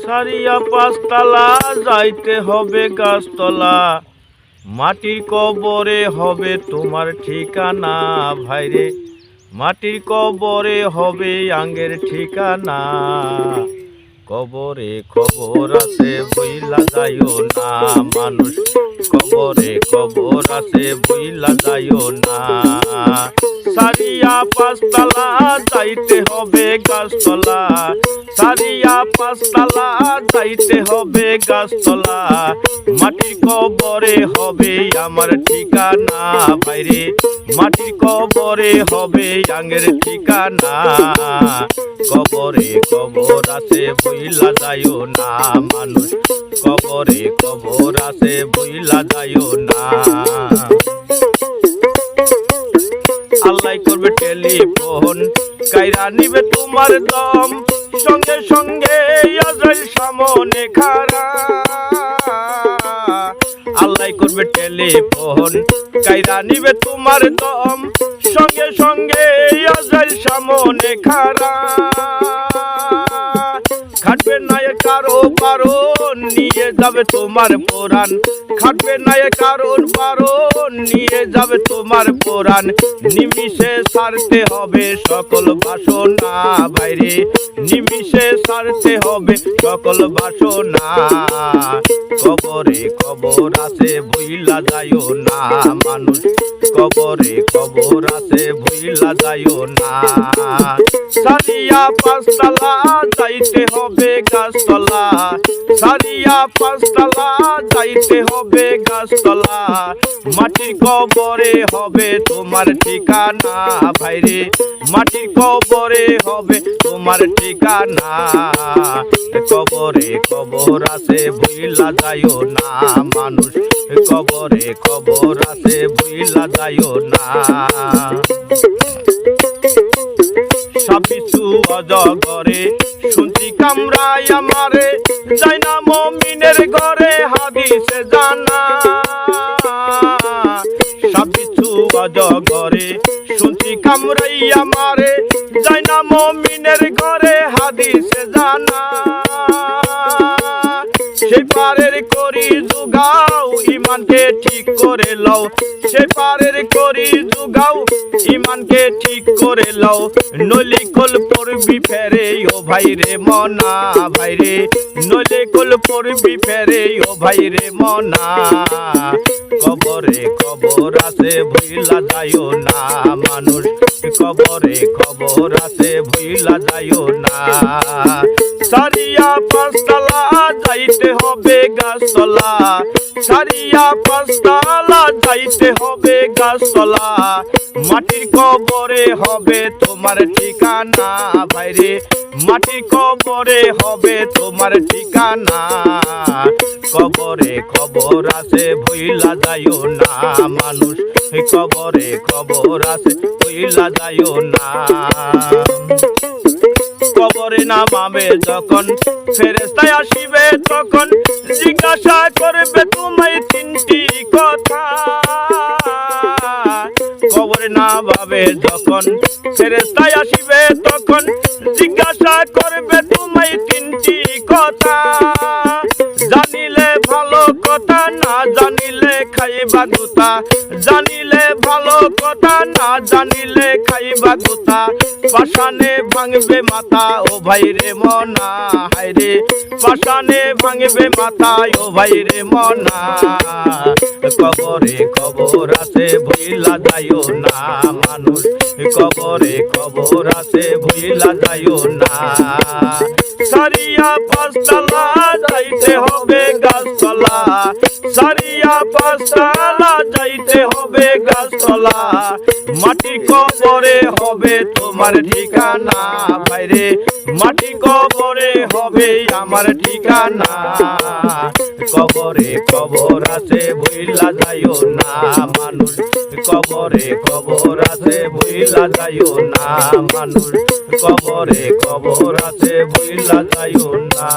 সারিয়া পাঁচতলা যাইতে হবে গাছতলা, মাটির কবরে হবে তোমার ঠিকানা। ভাইরে মাটির কবরে হবে আঙ্গের ঠিকানা। কবরে খবর আছে বইলা যাইও না মানুষ, কবরে খবর আছে বইলা যাইও না। সারিয়া পাঁচতলা যাইতে হবে গাছতলা, সারিয়া পাঁচতলা যাইতে হবে গাছতলা, মাটির কবরে হবে আমার ঠিকানা। ভাইরে মাটির কবরে হবে আঙ্গের ঠিকানা। কবরে খবর আছে বইলা যাইও না মানুষ, কবরে খবর আছে বইলা যাইও না। আল্লাহ করবে টেলিফোন, কাইরা নিবে তোমার দম, সঙ্গে সঙ্গে আজরাইল সামনে খাড়া। আল্লাহ করবে টেলিফোন, কাইরা নিবে তোমার দম, সঙ্গে সঙ্গে আজরাইল সামনে খাড়া। খাটবে না কারো বারণ, নিয়ে যাবে তোমার পরাণ। খাটবে না কারণ বারণ, নিয়ে যাবে তোমার পরাণ। নিমিষে ছাড়তে হবে সকল বাসনা। বাইরে নিমিষে ছাড়তে হবে সকল বাসনা। কবরে খবর আছে ভুইলা যাইও না মানুষ, কবরে খবর আছে ভুইলা যাইও না। সারিয়া পাঁচতলা যাইতে হবে গাছতলা, সারিয়া পাঁচতলা যাইতে হবে গাছতলা, মাটির কবরে হবে তোমার ঠিকানা। ভাইরে মাটির কবরে হবে তোমার ঠিকানা। কবরে খবর আছে ভুইলা যাইও না মানুষ, কবরে খবর আছে ভুইলা যাইও না। সবিছু অজগরে শুনছি কামড়ায় আমারে, যাই না মুমিনের ঘরে হাদিসে জানা। সবিছু অজগরে শুনছি কামড়াই আমারে, যাই না মুমিনের ঘরে হাদিসে জানা। সে পারের করি জুগাও ইমানকে ঠিক করে লও, সে পারের করি জুগাও ইমানকে ঠিক করে লও। নইলে কল পড়বি ফেরে ও ভাইরে মনা। ভাইরে নইলে কল পড়বি ফেরে ও ভাইরে মনা। কবরে খবর আছে ভুইলা যাইও না মানুষ, কবরে খবর আছে ভুইলা যাইও না। সারিয়া পাঁচতলা যাইতে হবে গাছতলা, সারিয়া পাঁচতলা যাইতে হবে গাছতলা, মাটির কবরে হবে তোমার ঠিকানা। ভাইরে মাটির কবরে হবে তোমার ঠিকানা। কবরে খবর আছে ভুইলা যাইও না মানুষ, কবরে খবর আছে ভুইলা যাইও না। কবরে নামাবে যখন ফেরেশতা আসিবে তখন, জিজ্ঞাসা করবে তোমায় তিনটি কথা। কবরে নামাবে যখন ফেরেশতা আসিবে তখন, জিজ্ঞাসা করবে তোমায় তিনটি কথা। জানিলে ভালো কথা, না জানিলে খাইবা গুতা। জানিলে ভালো কথা, না জানিলে খাইবা গুতা। পাশানে ভাঙবে মাথা ও ভাইরে মনা। হায়রে পাশানে ভাঙবে মাথা ও ভাইরে মনা। কবরে খবর আছে ভুইলা যাইও না মানুষ, কবরে খবর আছে ভুইলা যাইও না। সারিয়া পাঁচতলা যাইতে হবে গাছতলা, সারিয়া পাঁচতলা যাইতে হবে গাছতলা, মাটির কবরে হবে তোমার ঠিকানা। ভাইরে মাটির কবরে হবে আমার ঠিকানা। কবরে খবর আছে ভুইলা যাইও না মানুষ, কবরে খবর আছে ভুইলা যাইও না মানুষ, কবরে খবর আছে ভুইলা যাইও না।